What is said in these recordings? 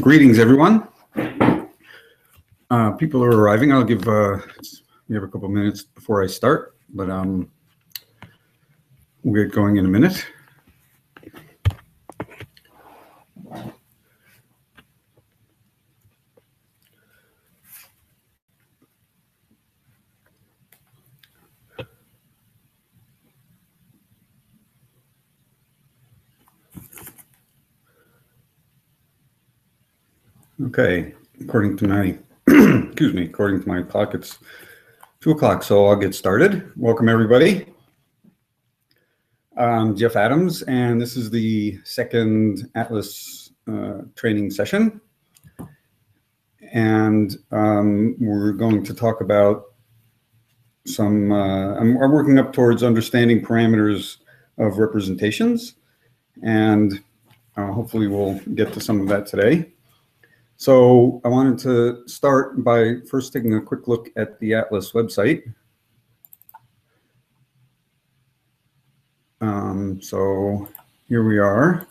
Greetings, everyone. People are arriving. I'll give we have a couple minutes before I start, but we'll get going in a minute. Okay, according to my excuse me, according to my clock, it's 2 o'clock, so I'll get started. Welcome, everybody. I'm Jeff Adams, and this is the second Atlas training session. And we're going to talk about some, I'm working up towards understanding parameters of representations, and hopefully we'll get to some of that today. So I wanted to start by first taking a quick look at the Atlas website. So here we are.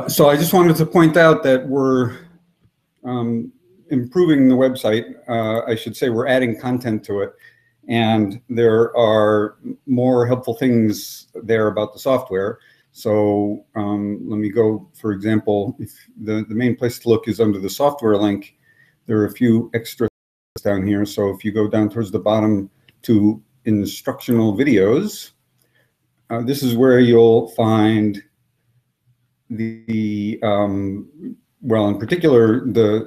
So I just wanted to point out that we're improving the website. I should say we're adding content to it. And there are more helpful things there about the software. So let me go, for example, if the main place to look is under the software link. There are a few extra down here. So if you go down towards the bottom to instructional videos, this is where you'll find the, well, in particular, the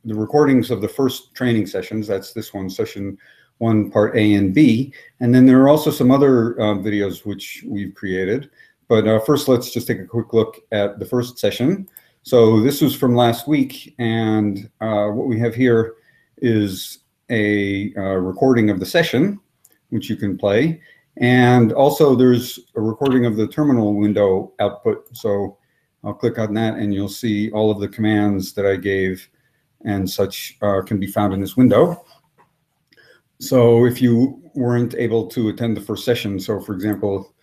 recordings of the first training sessions. That's this one, session 1, part A and B. And then there are also some other videos which we've created. But first, let's just take a quick look at the first session. So this was from last week, and what we have here is a recording of the session, which you can play. And also there's a recording of the terminal window output. So I'll click on that, and you'll see all of the commands that I gave and such can be found in this window. So if you weren't able to attend the first session, so for example,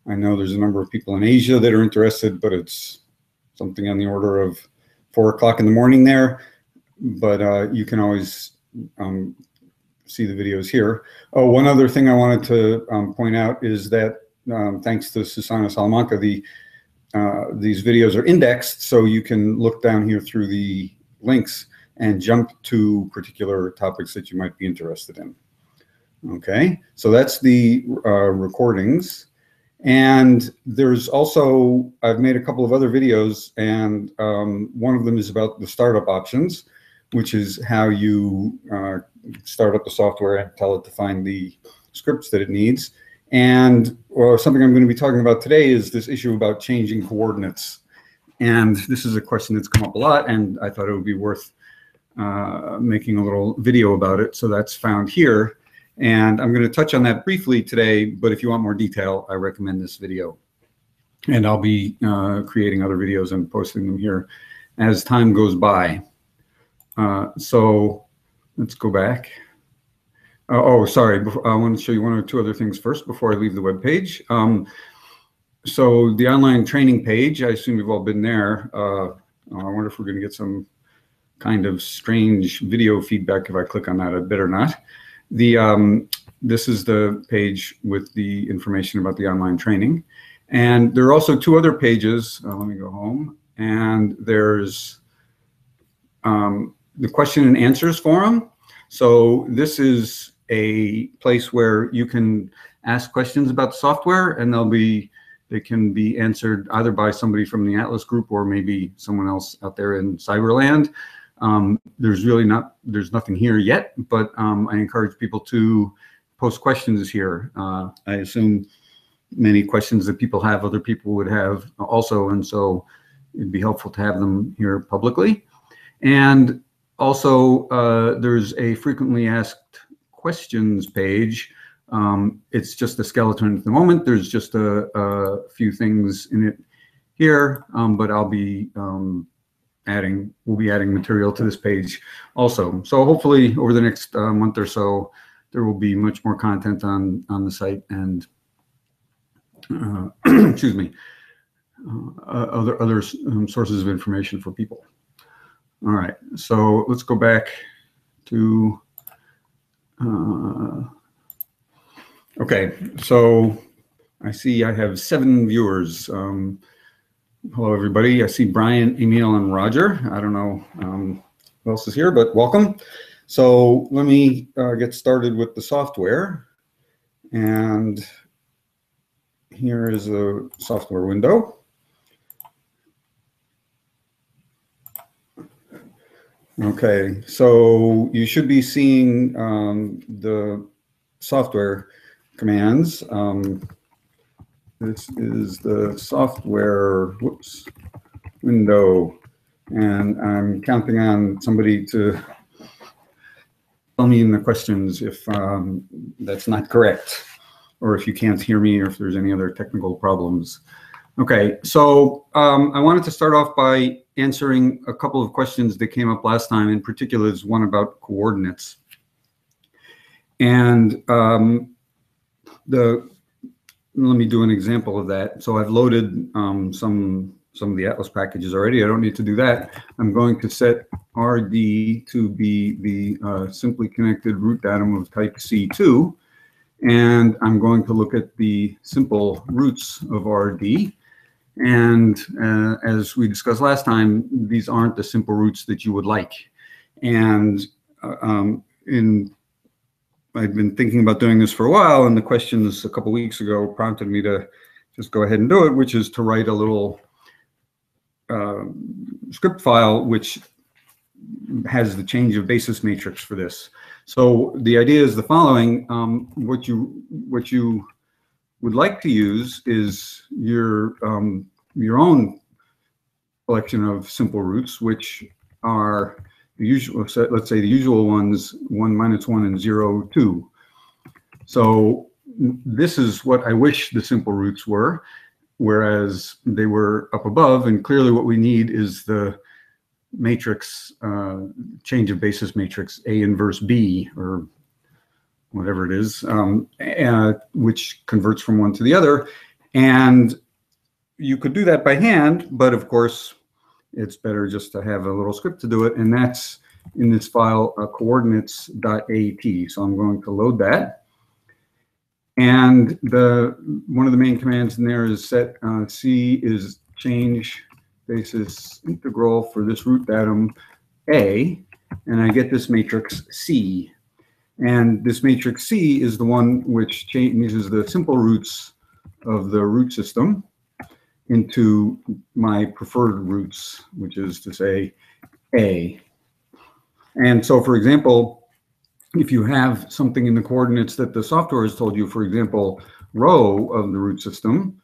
I know there's a number of people in Asia that are interested, but it's something on the order of 4 o'clock in the morning there. But you can always see the videos here. Oh, one other thing I wanted to point out is that thanks to Susana Salamanca, these videos are indexed, so you can look down here through the links and jump to particular topics that you might be interested in. Okay, so that's the recordings. And there's also, I've made a couple of other videos, and one of them is about the startup options, which is how you start up the software and tell it to find the scripts that it needs. And something I'm going to be talking about today is this issue about changing coordinates. And this is a question that's come up a lot, and I thought it would be worth making a little video about it. So that's found here. And I'm going to touch on that briefly today, but if you want more detail, I recommend this video. And I'll be creating other videos and posting them here as time goes by. So let's go back. Oh, sorry. I want to show you one or two other things first before I leave the web page. So the online training page, I assume you've all been there. I wonder if we're going to get some kind of strange video feedback if I click on that. I'd better not. The this is the page with the information about the online training. And there are also two other pages. Let me go home. And there's the question and answers forum. So this is a place where you can ask questions about the software, and they can be answered either by somebody from the Atlas group or maybe someone else out there in Cyberland. There's nothing here yet, but I encourage people to post questions here. I assume many questions that people have, other people would have also, and so it'd be helpful to have them here publicly. And also, there's a frequently asked questions page. It's just a skeleton at the moment. There's just a few things in it here, but we'll be adding material to this page also. So hopefully over the next month or so, there will be much more content on the site and excuse me, other sources of information for people. All right, so let's go back to, okay, so I see I have 7 viewers. Hello, everybody. I see Brian, Emil, and Roger. I don't know who else is here, but welcome. So let me get started with the software. And here is the software window. Okay, so you should be seeing the software commands. This is the software window, and I'm counting on somebody to tell me in the questions if that's not correct, or if you can't hear me, or if there's any other technical problems. Okay, so I wanted to start off by answering a couple of questions that came up last time. In particular, is one about coordinates. And let me do an example of that. So I've loaded some of the Atlas packages already. I don't need to do that. I'm going to set RD to be the simply connected root datum of type C2. And I'm going to look at the simple roots of RD. And as we discussed last time, these aren't the simple roots that you would like. And I'd been thinking about doing this for a while, and the questions a couple weeks ago prompted me to just go ahead and do it, which is to write a little script file which has the change of basis matrix for this. So the idea is the following. What you would like to use is your own collection of simple roots, which are the usual, let's say the usual ones, 1, -1, and 0, 2. So this is what I wish the simple roots were, whereas they were up above, and clearly what we need is the matrix, change of basis matrix, A inverse B, or whatever it is, which converts from one to the other. And you could do that by hand, but of course, it's better just to have a little script to do it, and that's in this file, coordinates.at. So I'm going to load that. And one of the main commands in there is set C is change basis integral for this root datum A, and I get this matrix C. And this matrix C is the one which changes the simple roots of the root system into my preferred roots, which is to say A. And so, for example, if you have something in the coordinates that the software has told you, for example, rho of the root system,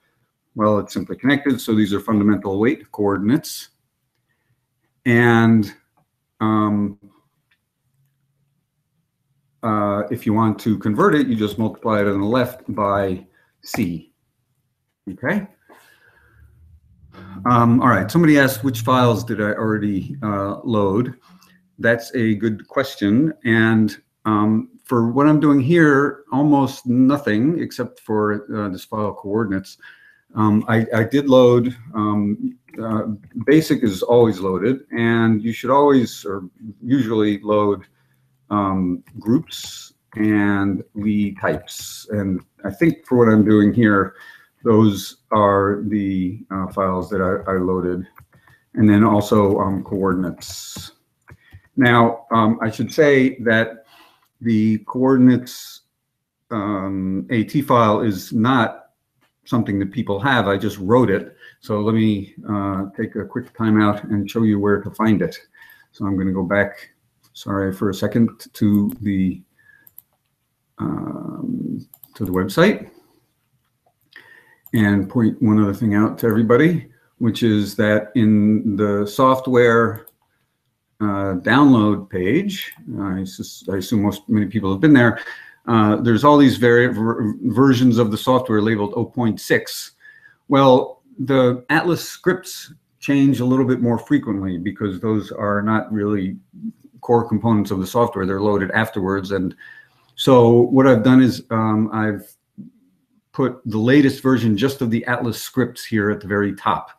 well, it's simply connected, so these are fundamental weight coordinates. And if you want to convert it, you just multiply it on the left by C. Okay? All right, somebody asked which files did I already load. That's a good question. And for what I'm doing here, almost nothing except for this file coordinates. I did load, basic is always loaded, and you should always or usually load groups and Lee types. And I think for what I'm doing here, those are the files that I loaded. And then also coordinates. Now, I should say that the coordinates AT file is not something that people have. I just wrote it. So let me take a quick timeout and show you where to find it. So I'm going to go back, sorry for a second, to the website and point one other thing out to everybody, which is that in the software download page, I assume many people have been there, there's all these versions of the software labeled 0.6. Well, the Atlas scripts change a little bit more frequently because those are not really core components of the software. They're loaded afterwards. And so what I've done is I've put the latest version just of the Atlas scripts here at the very top.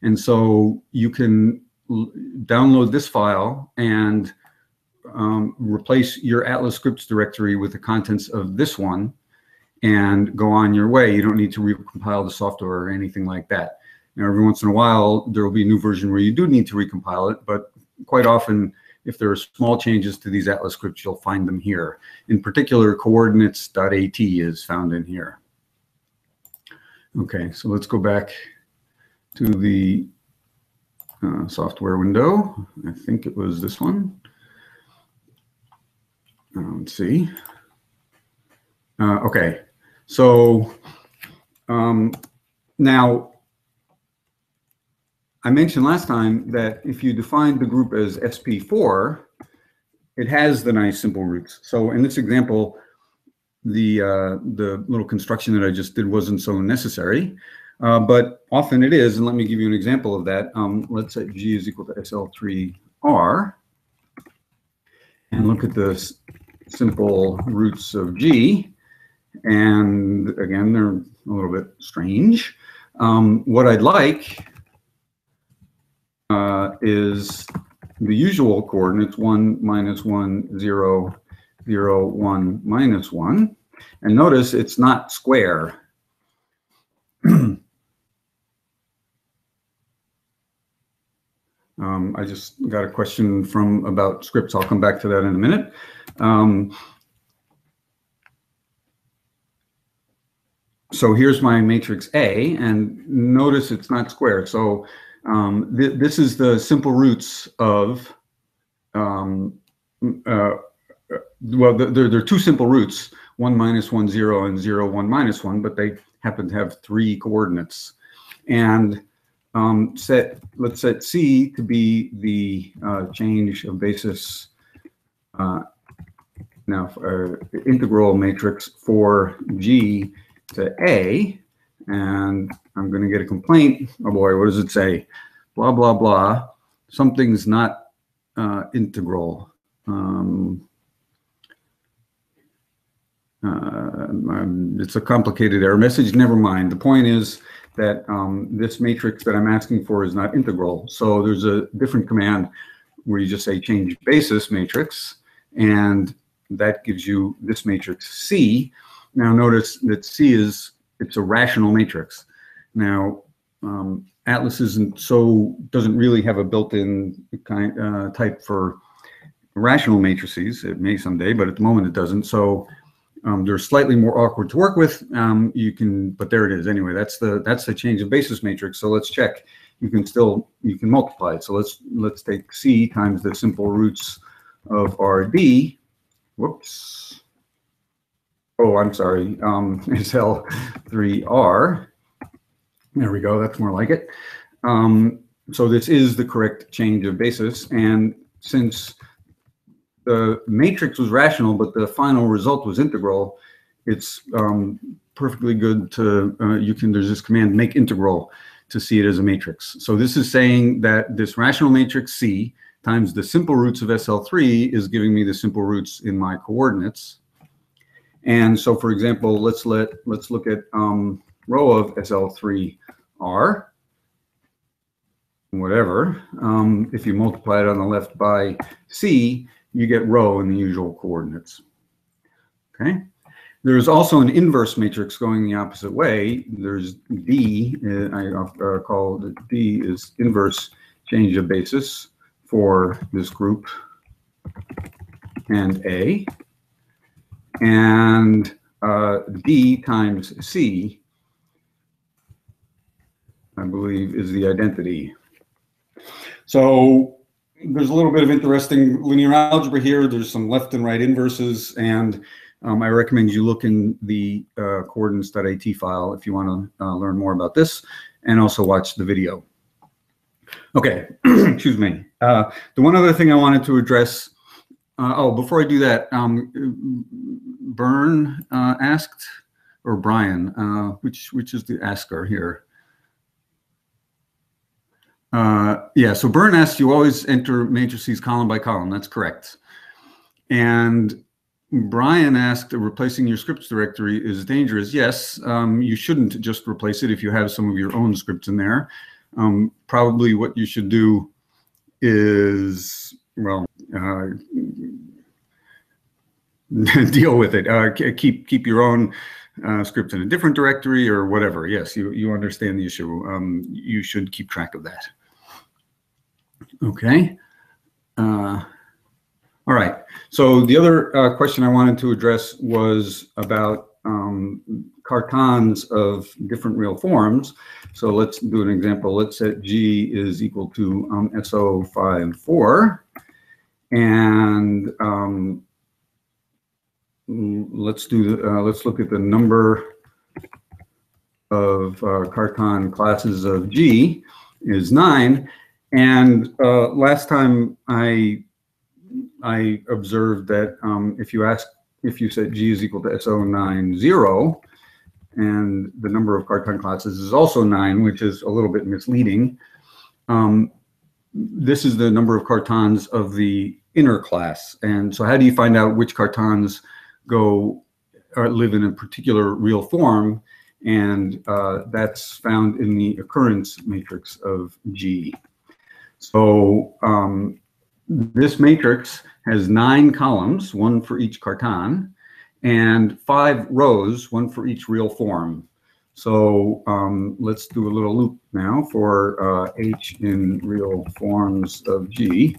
And so you can download this file and replace your Atlas scripts directory with the contents of this one and go on your way. You don't need to recompile the software or anything like that. Now, every once in a while, there will be a new version where you do need to recompile it, but quite often, if there are small changes to these Atlas scripts, you'll find them here. In particular, coordinates.at is found in here. Okay, so let's go back to the software window. I think it was this one. Let's see. Okay, so now I mentioned last time that if you define the group as SP4, it has the nice simple roots. So in this example, the little construction that I just did wasn't so necessary, but often it is. And let me give you an example of that. Let's say G is equal to SL3R, and look at the simple roots of G. And again, they're a little bit strange. What I'd like is the usual coordinates, 1, -1, 0, 0, 1, -1. And notice it's not square. I just got a question about scripts. I'll come back to that in a minute. So here's my matrix A, and notice it's not square. So this is the simple roots of, well, there are two simple roots, 1, -1, 0, and 0, 1, -1, but they happen to have 3 coordinates. And let's set C to be the change of basis integral matrix for G to A. And I'm going to get a complaint. Oh boy, what does it say? Blah, blah, blah. Something's not integral. It's a complicated error message. Never mind. The point is that this matrix that I'm asking for is not integral. So there's a different command where you just say change basis matrix, and that gives you this matrix C. Now notice that C it's a rational matrix. Now Atlas doesn't really have a built-in type for rational matrices. It may someday, but at the moment it doesn't. So they're slightly more awkward to work with. But there it is. Anyway, that's the change of basis matrix. So let's check. You can multiply it. So let's take C times the simple roots of RD. Whoops. Oh, I'm sorry. It's L3R. There we go. That's more like it. So this is the correct change of basis. And since the matrix was rational, but the final result was integral, it's perfectly good to, there's this command, make integral, to see it as a matrix. So this is saying that this rational matrix C times the simple roots of SL3 is giving me the simple roots in my coordinates. And so, for example, let's look at row of SL3R, whatever. If you multiply it on the left by C, you get row in the usual coordinates. Okay. There's also an inverse matrix going the opposite way. There's D, I call it D is inverse change of basis for this group and A. And D times C, I believe, is the identity. So there's a little bit of interesting linear algebra here. There's some left and right inverses, and I recommend you look in the coordinates.at file if you want to learn more about this, and also watch the video. Okay, excuse me. The one other thing I wanted to address, before I do that, Bern asked, or Brian, which is the asker here? Yeah, so Bern asked, you always enter matrices column by column. That's correct. And Brian asked, replacing your scripts directory is dangerous. Yes, you shouldn't just replace it if you have some of your own scripts in there. Probably what you should do is, well, deal with it. Keep your own scripts in a different directory or whatever. Yes, you understand the issue. You should keep track of that. Okay. All right. So the other question I wanted to address was about cartons of different real forms. So let's do an example. Let's set G is equal to SO54, and let's look at the number of carton classes of G is 9. And last time I observed that if you set G is equal to SO90, and the number of carton classes is also 9, which is a little bit misleading. This is the number of cartons of the inner class. And so how do you find out which cartons live in a particular real form? And that's found in the occurrence matrix of G. So this matrix has 9 columns, 1 for each carton, and 5 rows, 1 for each real form. So let's do a little loop now for H in real forms of G.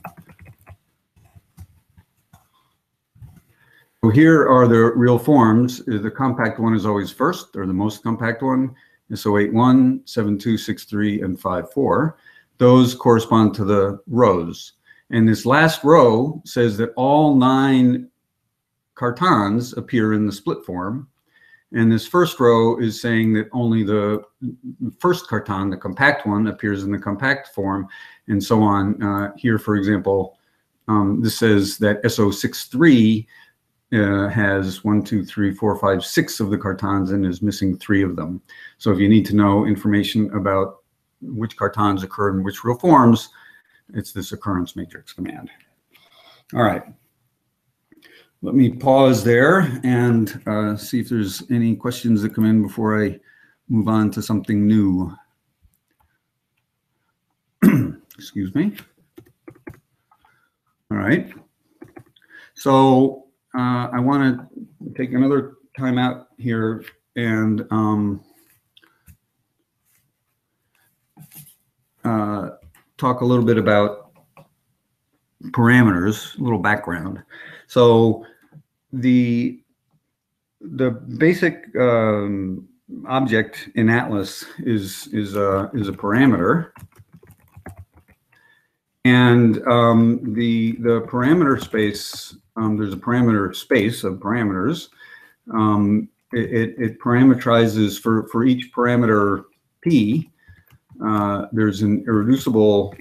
So here are the real forms. The compact one is always first, or the most compact one. So 81, 72, 63, and 54. Those correspond to the rows. And this last row says that all 9 cartons appear in the split form. And this first row is saying that only the first carton, the compact one, appears in the compact form, and so on. Here, for example, this says that SO63 has 1, 2, 3, 4, 5, 6 of the cartons and is missing 3 of them. So if you need to know information about which cartons occur in which real forms, it's this occurrence matrix command. All right. Let me pause there and see if there's any questions that come in before I move on to something new. Excuse me. All right. So I want to take another time out here and talk a little bit about parameters, a little background. So the basic object in Atlas is a parameter, and the parameter space, there's a parameter space of parameters. It parameterizes for each parameter P. There's an irreducible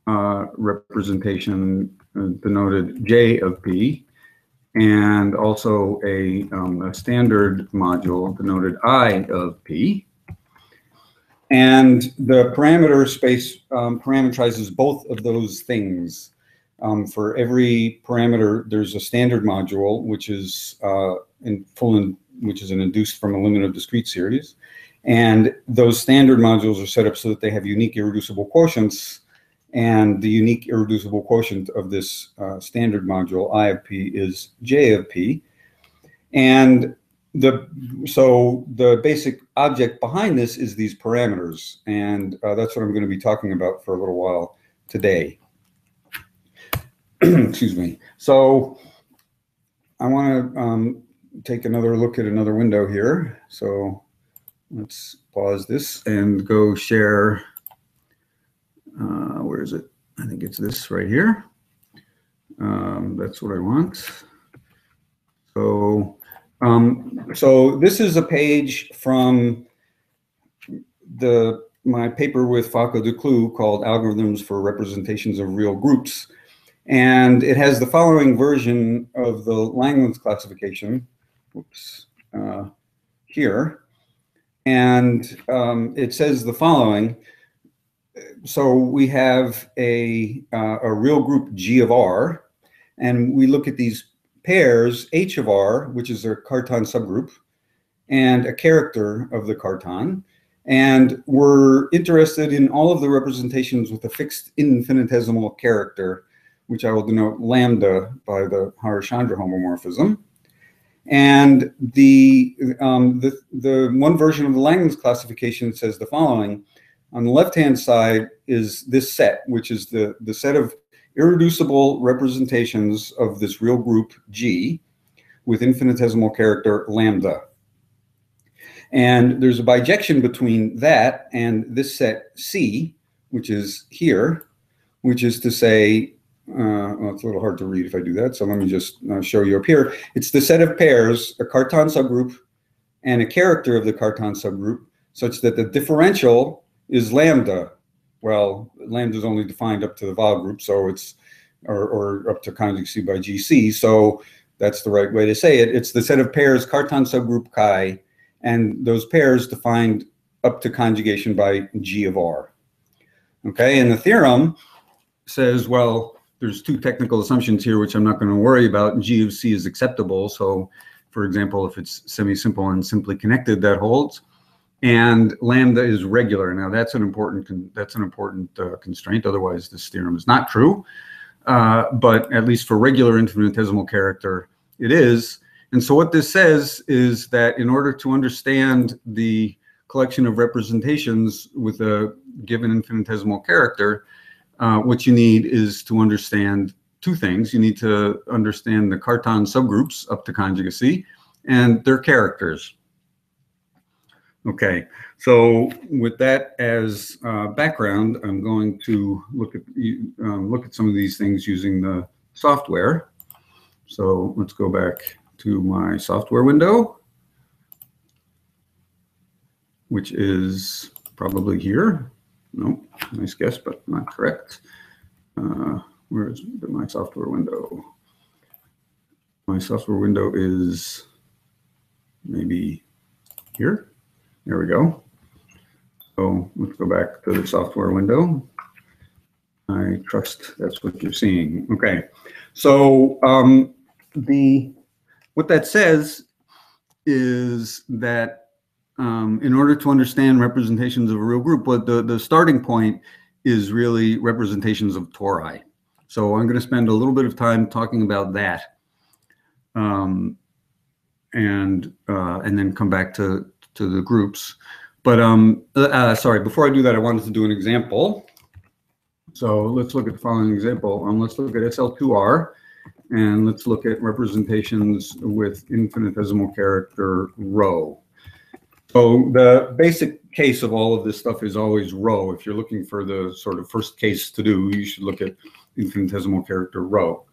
representation denoted J of P, and also a standard module denoted I of P. And the parameter space parameterizes both of those things. For every parameter, there's a standard module, which is which is an induced from a limit of discrete series. And those standard modules are set up so that they have unique irreducible quotients, And the unique irreducible quotient of this standard module, I of P, is J of P. And so the basic object behind this is these parameters. And that's what I'm going to be talking about for a little while today. Excuse me. So I want to take another look at another window here. So let's pause this and go share. Where is it? I think it's this right here. That's what I want. So, so this is a page from my paper with Falco Decloux called Algorithms for Representations of Real Groups. And it has the following version of the Langlands classification, here. And it says the following. So we have a real group G of R, and we look at these pairs H of R, which is a Cartan subgroup, and a character of the Cartan. And we're interested in all of the representations with a fixed infinitesimal character, which I will denote lambda by the Harish-Chandra homomorphism. And the one version of the Langlands classification says the following. On the left-hand side is this set, which is the set of irreducible representations of this real group G with infinitesimal character lambda. And there's a bijection between that and this set C, which is here, which is to say, well, it's a little hard to read if I do that, so let me just show you up here. It's the set of pairs, a Cartan subgroup and a character of the Cartan subgroup, such that the differential is lambda. Well, lambda is only defined up to the Wahl group, so it's, or up to conjugacy by GC, so that's the right way to say it. It's the set of pairs Cartan subgroup chi, and those pairs defined up to conjugation by G of R. Okay, and the theorem says, well, there's two technical assumptions here, which I'm not going to worry about. G of C is acceptable. So, for example, if it's semi-simple and simply connected, that holds. And lambda is regular. Now, that's an important constraint. Otherwise, this theorem is not true. But at least for regular infinitesimal character, it is. And so what this says is that in order to understand the collection of representations with a given infinitesimal character, what you need is to understand two things. You need to understand the Cartan subgroups up to conjugacy and their characters. Okay, so with that as background, I'm going to look at some of these things using the software. So let's go back to my software window, which is probably here. No, nice guess, but not correct. Where is my software window? My software window is maybe here. There we go. So let's go back to the software window. I trust that's what you're seeing. Okay. So what that says is that in order to understand representations of a real group, but the starting point is really representations of tori. So I'm going to spend a little bit of time talking about that, and then come back to the groups. But sorry, before I do that, I wanted to do an example. So let's look at the following example. Let's look at SL2R, and let's look at representations with infinitesimal character rho. So the basic case of all of this stuff is always rho. If you're looking for the sort of first case to do, you should look at infinitesimal character rho.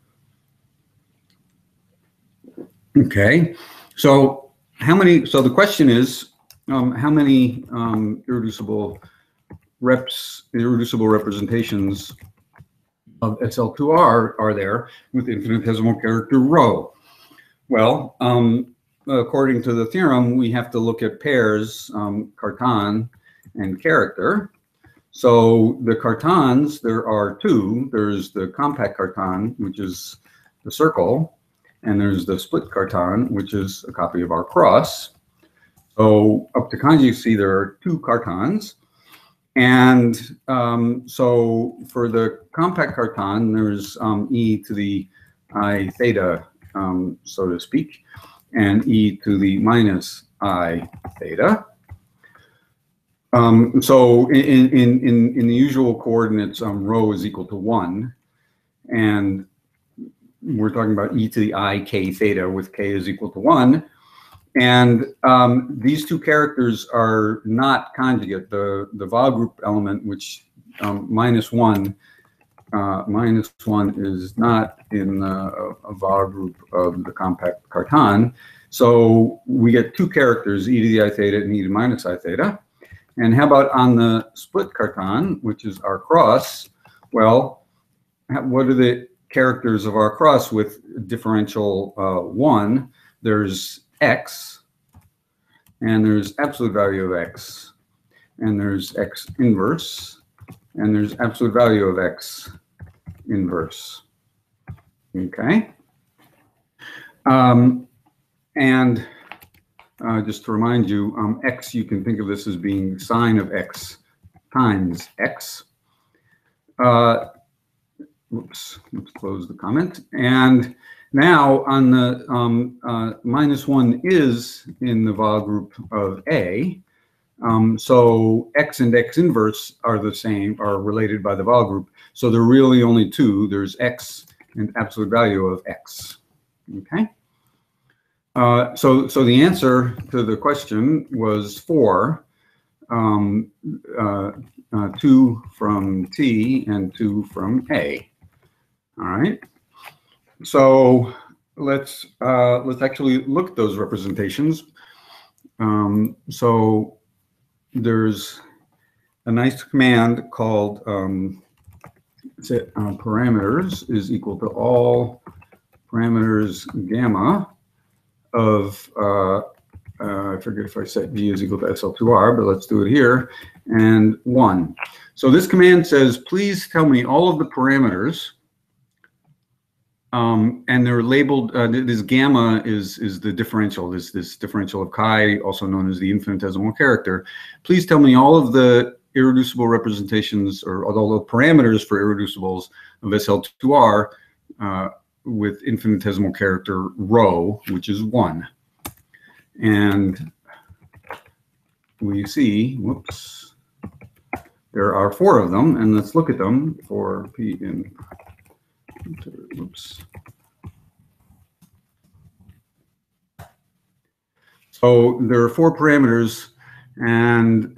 Okay, so the question is, how many irreducible representations of SL2R are there with infinitesimal character rho? Well, according to the theorem, we have to look at pairs, Cartan and character. So the Cartans, there are two. There's the compact Cartan, which is the circle, and there's the split Cartan, which is a copy of our cross. So up to conjugacy, there are two Cartans. And so for the compact Cartan, there's e to the I theta, so to speak, and e to the minus I theta. So in the usual coordinates, rho is equal to 1, and we're talking about e to the I k theta with k is equal to 1. And these two characters are not conjugate. The Wahl group element, which minus one is not in a Wahl group of the compact Cartan. So we get two characters, e to the I theta and e to the minus I theta. And how about on the split Cartan, which is R cross? Well, what are the characters of R cross with differential 1? There's x, and there's absolute value of x, and there's x inverse, and there's absolute value of x inverse. Okay. And just to remind you, x, you can think of this as being sine of x times x. Whoops, let's close the comment. And now on the minus 1 is in the Wahl group of A. So x and x inverse are the same, are related by the Wahl group. So there are really only two. There's x and absolute value of x. Okay. So the answer to the question was 4. 2 from T and 2 from A. All right. So let's actually look at those representations. So there's a nice command called parameters is equal to all parameters gamma of I forget if I set V is equal to SL2R, but let's do it here, and 1. So this command says, please tell me all of the parameters, and they're labeled, this gamma is the differential, this differential of chi, also known as the infinitesimal character. Please tell me all of the irreducible representations, or all the parameters for irreducibles of SL2R with infinitesimal character rho, which is 1. And we see, whoops, there are 4 of them, and let's look at them for P in, whoops. So there are 4 parameters, and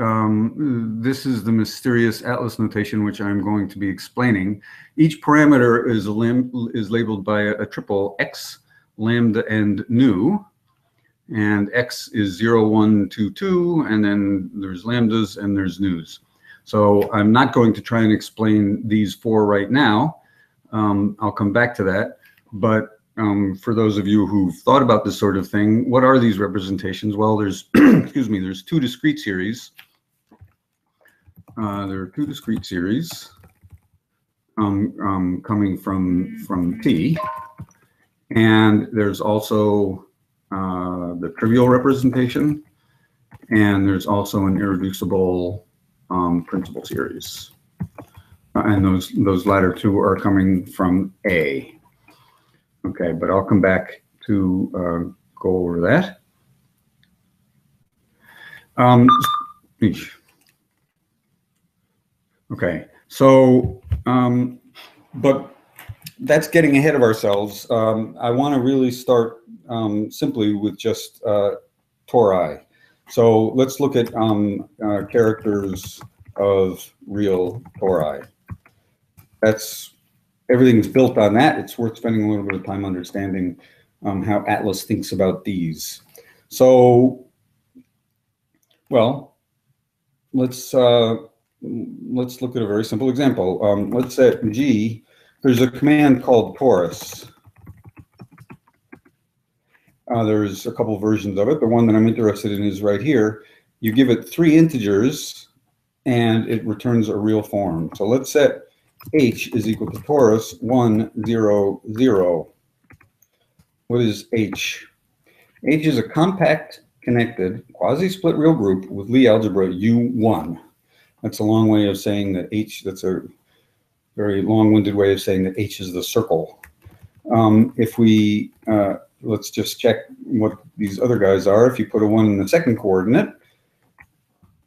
this is the mysterious Atlas notation, which I'm going to be explaining. Each parameter is labeled by a triple x, lambda, and nu. And x is 0, 1, 2, 2, and then there's lambdas and there's nus. So I'm not going to try and explain these 4 right now. I'll come back to that. But for those of you who've thought about this sort of thing, what are these representations? Well, there's, excuse me, there's 2 discrete series. There are 2 discrete series coming from T. And there's also the trivial representation, and there's also an irreducible principal series, and those latter 2 are coming from A. Okay, but I'll come back to go over that. Okay, so but that's getting ahead of ourselves. I want to really start simply with just tori. So let's look at characters of real tori. Everything's built on that. It's worth spending a little bit of time understanding how Atlas thinks about these. So, well, let's look at a very simple example. Let's set G. There's a command called torus. There's a couple versions of it. The one that I'm interested in is right here. You give it 3 integers, and it returns a real form. So let's set H is equal to torus 1, 0, 0. What is H? H is a compact, connected, quasi-split real group with Lie algebra U1. That's a long way of saying that H, that's a very long-winded way of saying that H is the circle. If we, let's just check what these other guys are. If you put a 1 in the second coordinate,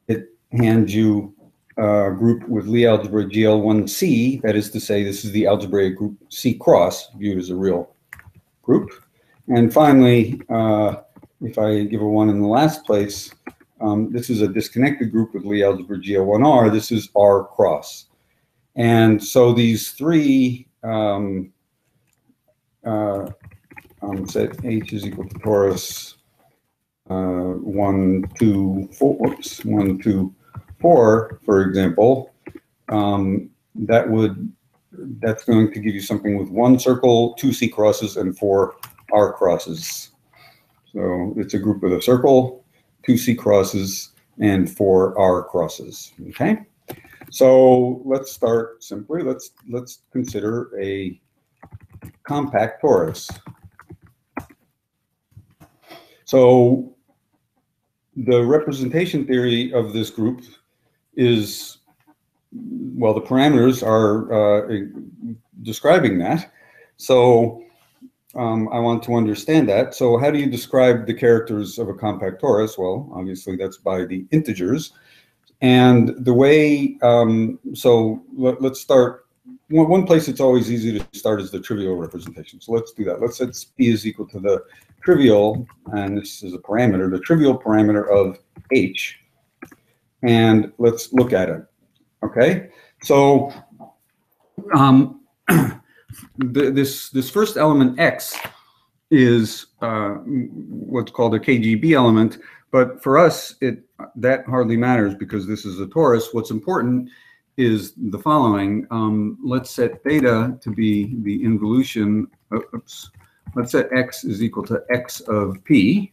it hands you a group with Lie algebra GL1C. That is to say, this is the algebraic group C cross, viewed as a real group. And finally, if I give a 1 in the last place, this is a disconnected group with Lie algebra GL1R. This is R cross. And so these three set H is equal to torus 1, 2, 4, whoops, 1, 2, 4, for example, that's going to give you something with 1 circle, 2 C crosses, and 4 R crosses. So it's a group with a circle, 2 C crosses, and 4 R crosses. Okay. So let's start simply. Let's consider a compact torus. So the representation theory of this group is, well, the parameters are describing that. So I want to understand that. So how do you describe the characters of a compact torus? Well, obviously that's by the integers. And the way, so let's start. One place it's always easy to start is the trivial representation. So let's do that. Let's set P is equal to the trivial, and this is a parameter, the trivial parameter of H. And let's look at it. Okay. So this first element X is what's called a KGB element. But for us, that hardly matters because this is a torus. What's important is the following. Let's set theta to be the involution. Oops. Let's set X is equal to X of P.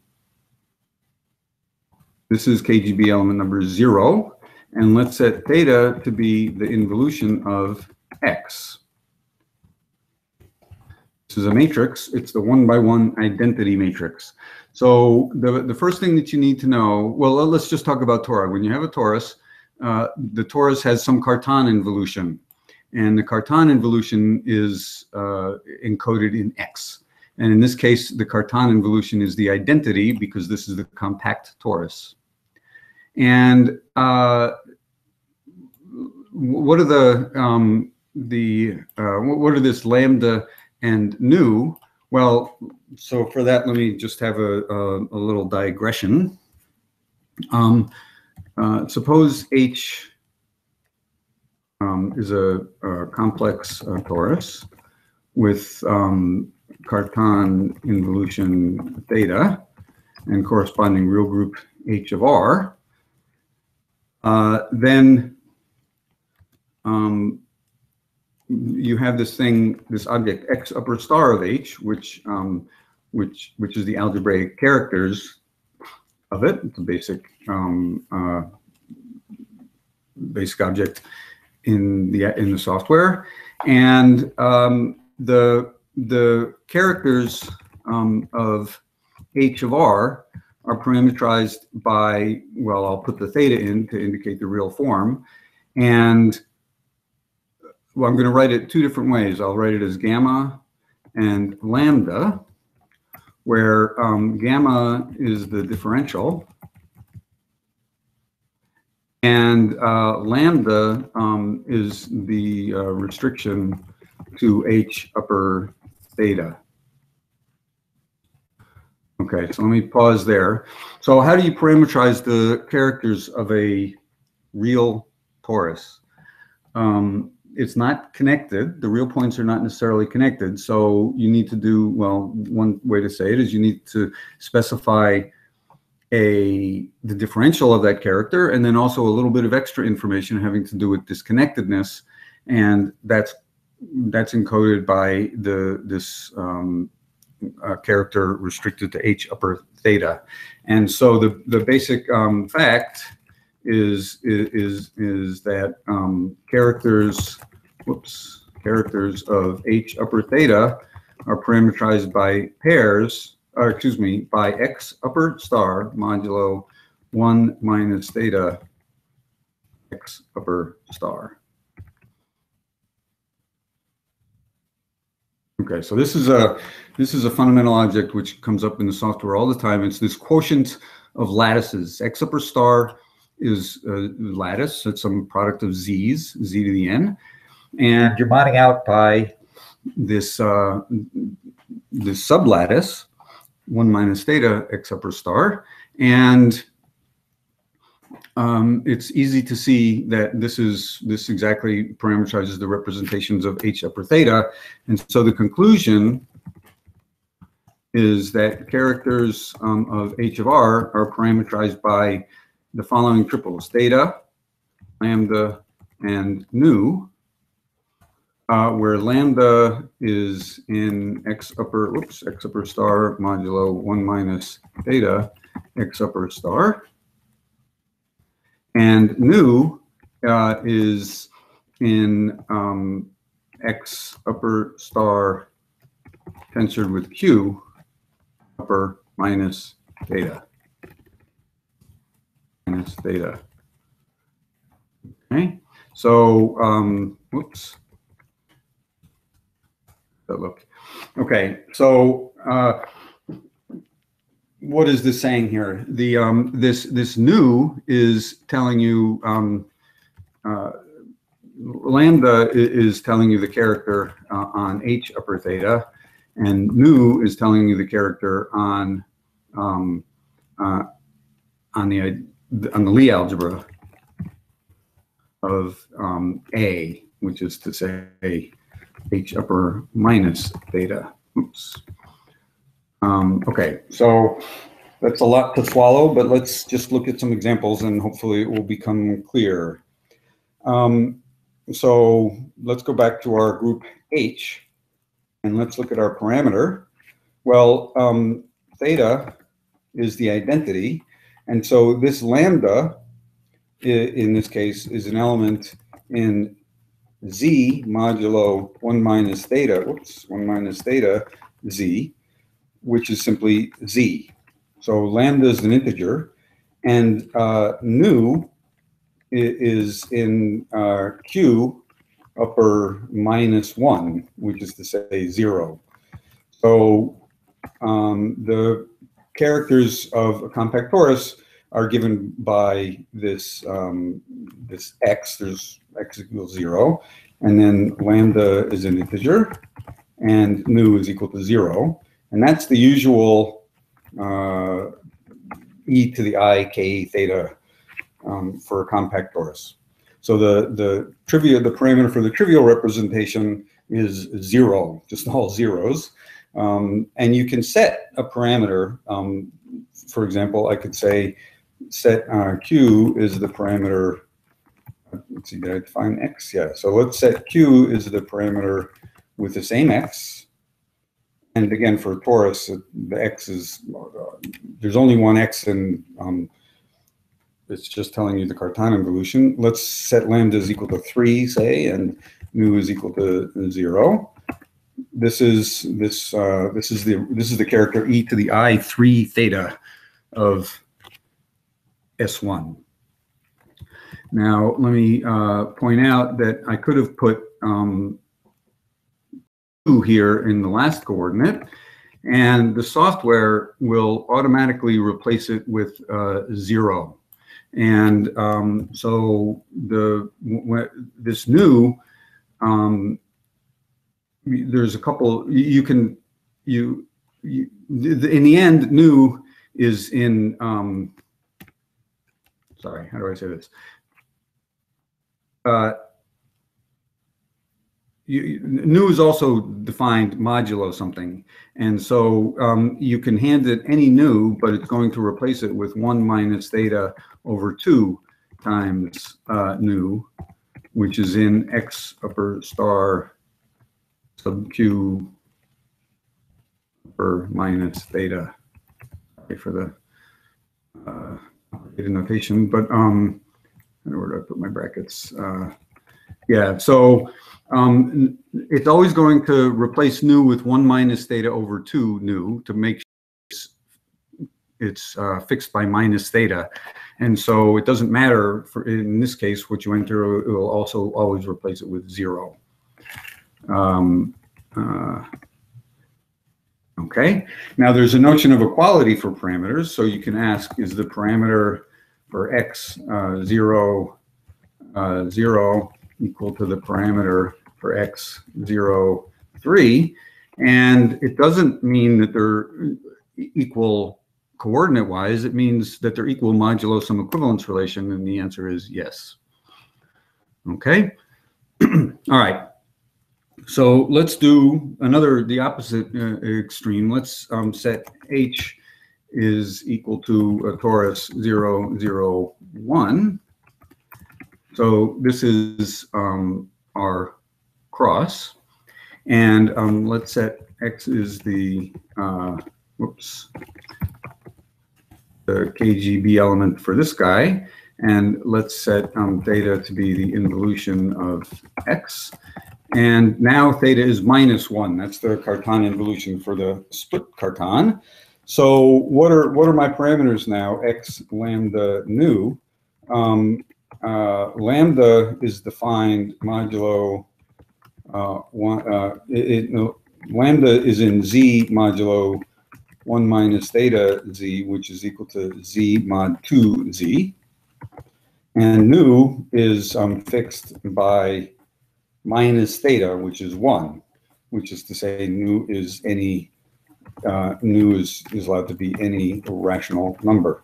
This is KGB element number 0. And let's set theta to be the involution of X. This is a matrix. It's the 1-by-1 identity matrix. So the first thing that you need to know, well, let's just talk about torus. When you have a torus, the torus has some Cartan involution. And the Cartan involution is encoded in X. And in this case, the Cartan involution is the identity because this is the compact torus. And what are what are this lambda and nu? Well, so for that, let me just have a little digression. Suppose H is a complex torus with Cartan involution theta and corresponding real group H of R. Then you have this thing, this object X upper star of H, which is the algebraic characters of it. It's a basic basic object in the software, and the characters of H of R are parameterized by, well, I'll put the theta in to indicate the real form, and well, I'm going to write it two different ways. I'll write it as gamma and lambda, where gamma is the differential, and lambda is the restriction to H upper theta. Okay, so let me pause there. So how do you parameterize the characters of a real torus? It's not connected. The real points are not necessarily connected. So you need to do, well, one way to say it is you need to specify the differential of that character, and then also a little bit of extra information having to do with disconnectedness, and that's encoded by this character restricted to H upper theta. And so the basic fact is that characters of H upper theta are parameterized by pairs, or excuse me, by X upper star modulo 1 minus theta x upper star. Okay, so this is a fundamental object which comes up in the software all the time. It's this quotient of lattices. X upper star is a lattice. It's some product of z's, z to the n, and you're modding out by this this sublattice 1 minus theta x upper star, and it's easy to see that this exactly parameterizes the representations of h upper theta, and so the conclusion is that characters of h of r are parameterized by the following triples: theta, lambda, and nu, where lambda is in x upper star modulo 1 minus theta x upper star, and nu is in x upper star tensored with q upper minus theta. Okay, so whoops. Look. Okay, so what is this saying here? The this nu is telling you lambda is telling you the character on h upper theta, and nu is telling you the character on the Lie algebra of A, which is to say h upper minus theta. Oops. Okay, so that's a lot to swallow, but let's just look at some examples and hopefully it will become clear. So let's go back to our group H and let's look at our parameter. Well, theta is the identity, and so this lambda in this case is an element in z modulo 1 minus theta, 1 minus theta z, which is simply z. So lambda is an integer, and nu is in q upper minus 1, which is to say 0. So the characters of a compact torus are given by this this x. There's x equals 0, and then lambda is an integer, and nu is equal to 0, and that's the usual e to the I k theta for a compact torus. So the parameter for the trivial representation is 0, just all zeros, and you can set a parameter. For example, I could say set q is the parameter. Let's see, did I define x? Yeah, so let's set q is the parameter with the same x. And again, for a torus, the x is, there's only one x, and it's just telling you the Cartan involution. Let's set lambda is equal to 3, say, and nu is equal to 0. This is the character e to the I 3 theta of S1. Now, let me point out that I could have put 2 here in the last coordinate, and the software will automatically replace it with 0. And so this nu, there's a couple, in the end, nu is in, sorry, how do I say this? Nu is also defined modulo something, and so you can hand it any nu, but it's going to replace it with 1 minus theta over 2 times nu, which is in x upper star sub q upper minus theta. Sorry for the data notation, but I don't know where do I put my brackets. Yeah, so it's always going to replace nu with 1 minus theta over 2 nu to make sure it's fixed by minus theta. And so it doesn't matter, for, in this case, what you enter, it will also always replace it with 0. Okay, now there's a notion of equality for parameters. So you can ask, is the parameter for x 0, 0 equal to the parameter for x 0, 3? And it doesn't mean that they're equal coordinate-wise. It means that they're equal modulo some equivalence relation, and the answer is yes. Okay, all right. So let's do the opposite extreme. Let's set H is equal to a torus 0, 0, 1. So this is our cross. And let's set X is the KGB element for this guy. And let's set theta to be the involution of X. And now theta is -1. That's the Cartan involution for the split Cartan. So what are my parameters now? X lambda nu. Lambda is defined modulo lambda is in z modulo 1 minus theta z, which is equal to z mod 2z. And nu is fixed by minus theta, which is 1, which is to say nu is any nu is allowed to be any rational number.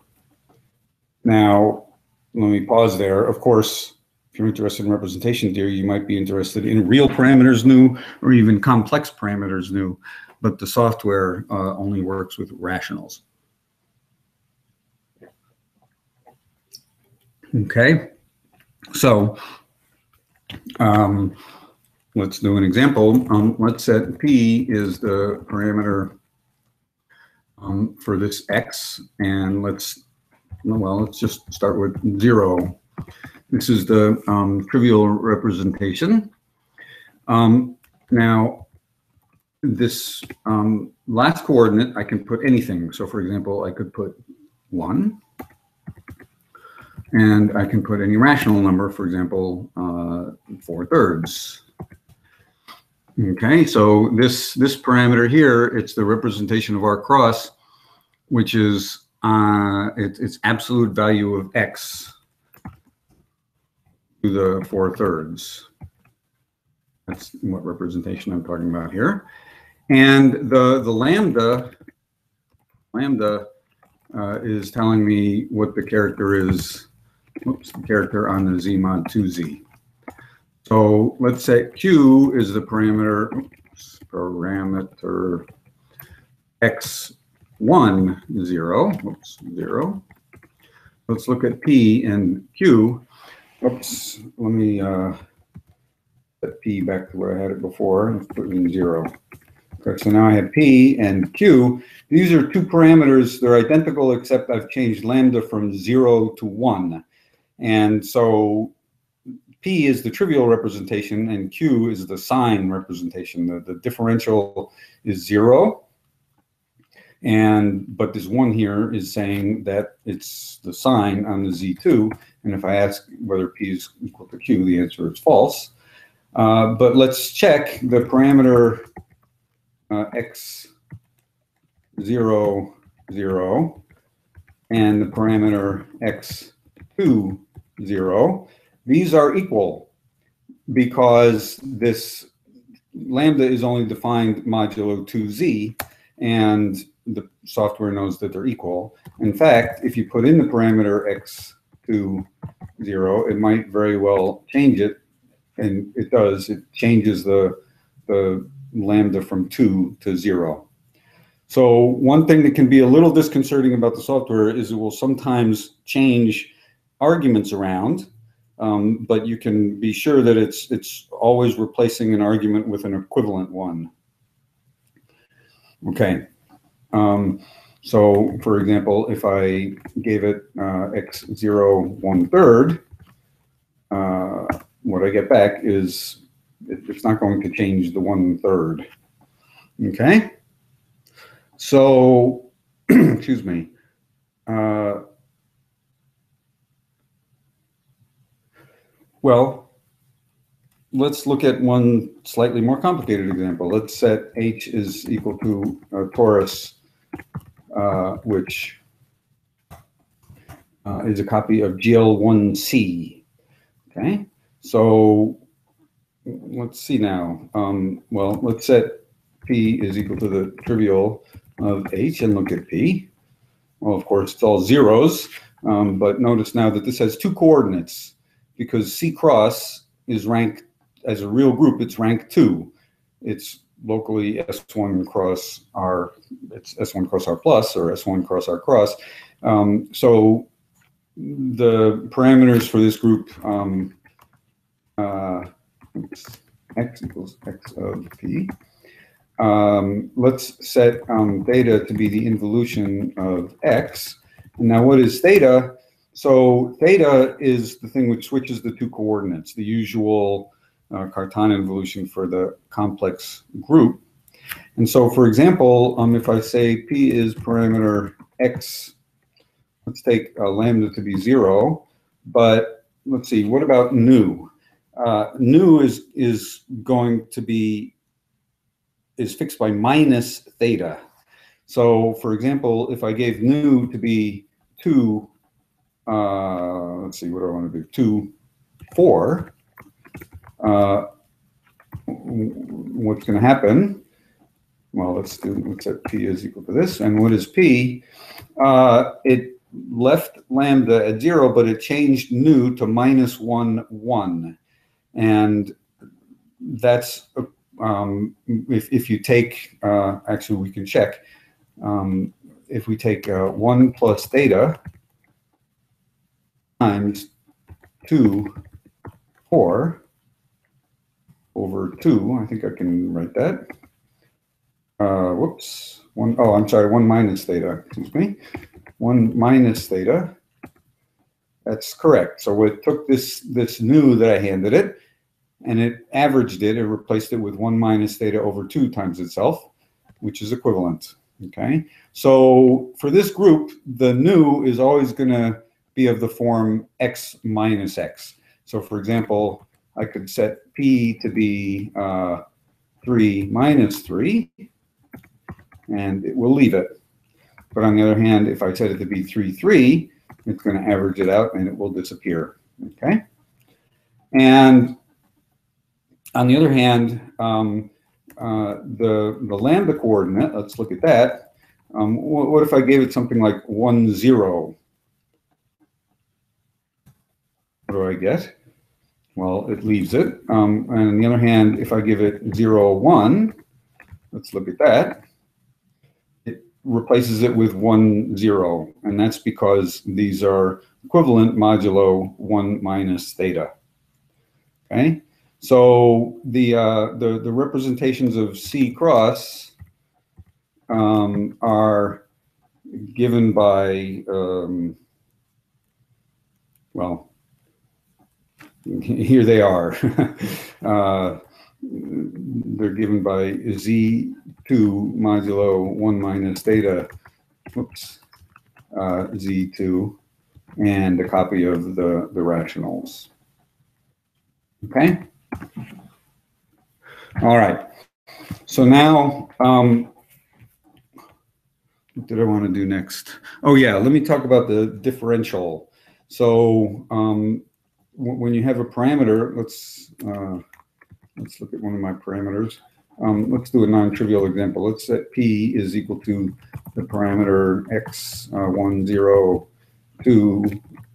Now, let me pause there. Of course, if you're interested in representation theory, you might be interested in real parameters nu or even complex parameters nu, but the software only works with rationals. Okay, so let's do an example. Let's set P is the parameter for this X, and let's just start with 0. This is the trivial representation. Now, this last coordinate, I can put anything. So for example, I could put 1. And I can put any rational number, for example, 4/3. Okay, so this parameter here, it's the representation of our cross, which is its absolute value of x to the 4/3. That's what representation I'm talking about here. And the lambda is telling me what the character is. The character on the z mod 2z. So let's say Q is the parameter x1, 0. 0. Let's look at P and Q. Oops, let me set P back to where I had it before. Let's put it in 0. Okay, so now I have P and Q. These are two parameters. They're identical, except I've changed lambda from 0 to 1. And so P is the trivial representation and Q is the sign representation. The differential is 0. But this 1 here is saying that it's the sign on the Z2. And if I ask whether P is equal to Q, the answer is false. But let's check the parameter x0, 0 and the parameter x2, 0. These are equal because this lambda is only defined modulo 2z, and the software knows that they're equal. In fact, if you put in the parameter x2, 0, it might very well change it, and it does. It changes the lambda from 2 to 0. So one thing that can be a little disconcerting about the software is it will sometimes change arguments around, but you can be sure that it's always replacing an argument with an equivalent one. Okay. So for example, if I gave it x0 1/3, what I get back is it's not going to change the 1/3. Okay. So, excuse me. Well, let's look at one slightly more complicated example. Let's set H is equal to a torus, which is a copy of GL1C. Okay, so let's see now. Well, let's set P is equal to the trivial of H and look at P. Well, of course, it's all zeros, but notice now that this has two coordinates because C cross is ranked as a real group. It's rank 2. It's locally S1 cross R. It's S1 cross R plus or S1 cross R cross. So the parameters for this group, X equals X of P. Let's set theta to be the involution of X. And now what is theta? So theta is the thing which switches the two coordinates, the usual Cartan involution for the complex group. And so, for example, if I say P is parameter X, let's take lambda to be 0, but let's see, what about nu? Nu is going to be fixed by minus theta. So, for example, if I gave nu to be 2, let's see, what do I want to do? 2, 4. What's going to happen? Well, let's set P is equal to this. And what is P? It left lambda at 0, but it changed nu to minus 1, 1. And that's if you take, actually we can check, if we take 1 plus theta times 2, 4 over 2, I think I can write that. Whoops, 1, oh, I'm sorry, 1 minus theta, excuse me. 1 minus theta, that's correct. So it took this nu that I handed it, and it averaged it, and replaced it with 1 minus theta over 2 times itself, which is equivalent, okay? So for this group, the nu is always going to be of the form x minus x. So for example, I could set P to be 3 minus 3, and it will leave it. But on the other hand, if I set it to be 3, 3, it's going to average it out, and it will disappear, okay? And on the other hand, the lambda coordinate, let's look at that. What if I gave it something like 1, 0? What do I get? Well, it leaves it. And on the other hand, if I give it 0, 1, let's look at that. It replaces it with 1, 0. And that's because these are equivalent modulo 1 minus theta. Okay? So the representations of C cross are given by, well, here they are. They're given by Z2 modulo 1 minus theta, oops, Z2, and a copy of the rationals. Okay? All right. So now, what did I want to do next? Oh, yeah, let me talk about the differential. So when you have a parameter, let's look at one of my parameters. Let's do a non-trivial example. Let's set P is equal to the parameter x 1, 0, 2,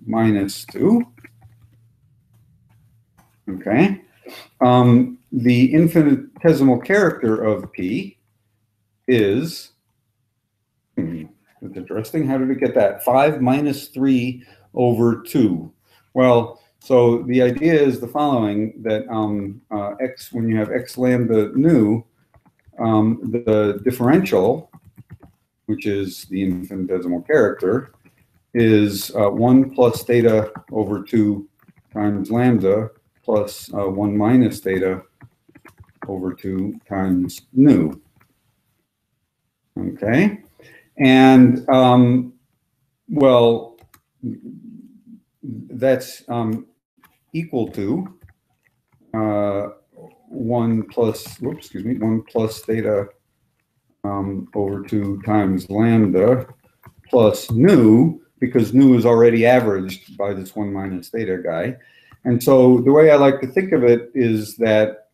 minus 2. Okay. The infinitesimal character of P is, that's interesting. How did we get that? 5 minus 3 over 2. Well, so the idea is the following, that x, when you have x lambda nu, the differential, which is the infinitesimal character, is 1 plus theta over 2 times lambda plus 1 minus theta over 2 times nu. Okay, and well, that's equal to 1 plus, whoops, excuse me, 1 plus theta over 2 times lambda plus nu, because nu is already averaged by this 1 minus theta guy. And so the way I like to think of it is that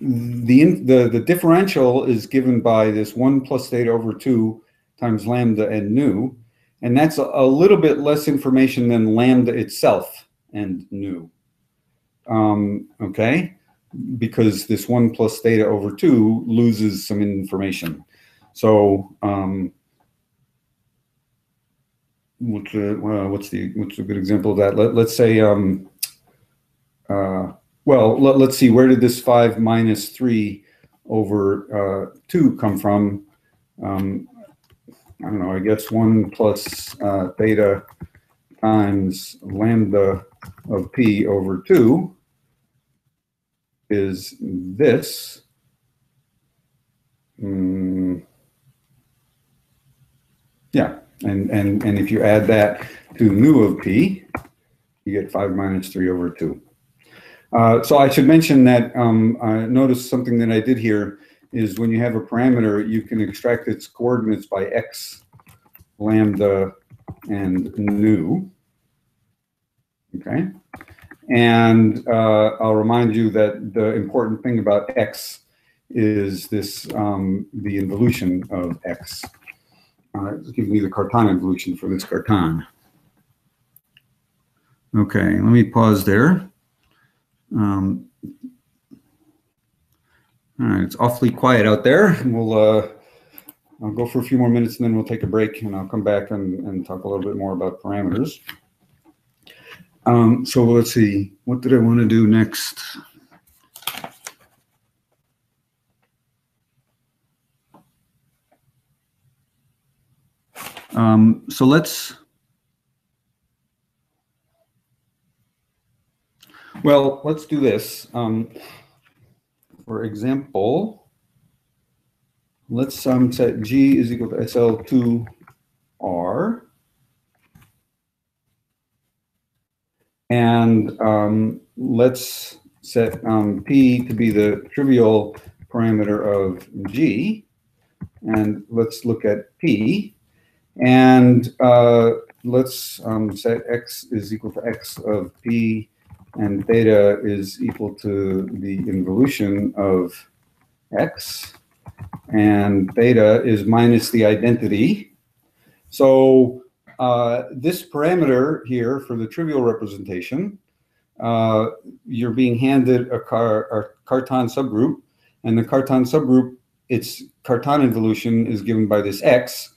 the differential is given by this 1 plus theta over 2 times lambda and nu, and that's a little bit less information than lambda itself and nu. Okay, because this 1 plus theta over 2 loses some information. So what's a good example of that? Let's say well, let's see, where did this 5 minus 3 over 2 come from? I don't know, I guess 1 plus theta times lambda of p over 2 is this. Yeah, and if you add that to nu of p, you get 5 minus 3 over 2. So I should mention that I noticed something that I did here is when you have a parameter, you can extract its coordinates by x, lambda, and nu. Okay, and I'll remind you that the important thing about x is this the involution of x. It's giving me the Cartan involution for this Cartan. Okay, let me pause there. All right, it's awfully quiet out there. We'll I'll go for a few more minutes and then we'll take a break, and I'll come back and talk a little bit more about parameters. So let's see, what did I want to do next? So let's do this. For example, let's set G is equal to SL2R. And let's set P to be the trivial parameter of G. And let's look at P. And let's set X is equal to X of P, and theta is equal to the involution of X. And theta is minus the identity. So this parameter here for the trivial representation, you're being handed a Cartan subgroup, and the Cartan subgroup, its Cartan involution is given by this X,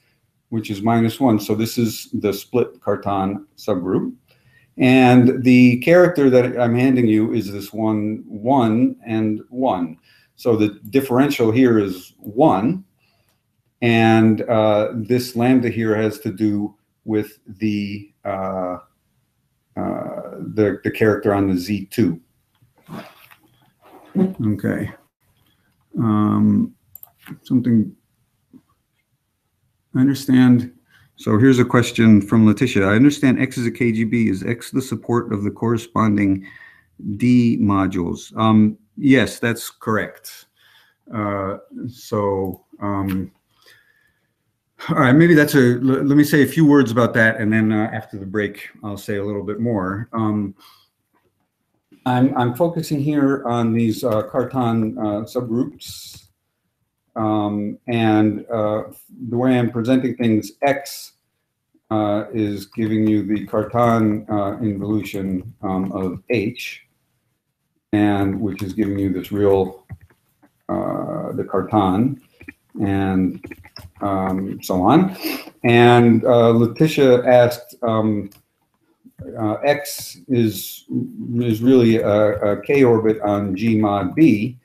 which is -1. So this is the split Cartan subgroup. And the character that I'm handing you is this 1, 1, and 1. So the differential here is 1. And this lambda here has to do with the character on the Z2. Okay. Something I understand. So here's a question from Letitia. I understand X is a KGB. Is X the support of the corresponding D modules? Yes, that's correct. All right, maybe let me say a few words about that, and then after the break, I'll say a little bit more. I'm focusing here on these Cartan subgroups. And the way I'm presenting things, X is giving you the Cartan involution of H, and which is giving you this real, the Cartan, and so on. And Letitia asked, X is really a K orbit on G mod B,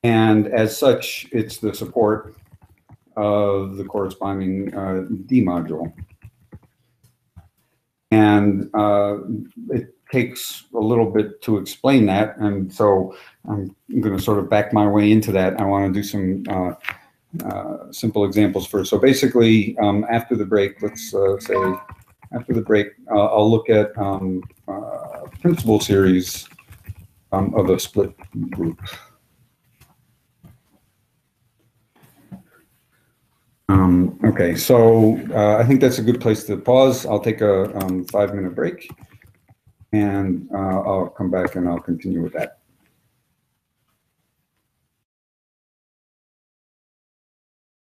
and as such, it's the support of the corresponding D module. And it takes a little bit to explain that, and so I'm going to sort of back my way into that. I want to do some simple examples first. So basically, after the break, let's say after the break, I'll look at principal series of a split group. Okay, so I think that's a good place to pause. I'll take a 5-minute break, and I'll come back and I'll continue with that.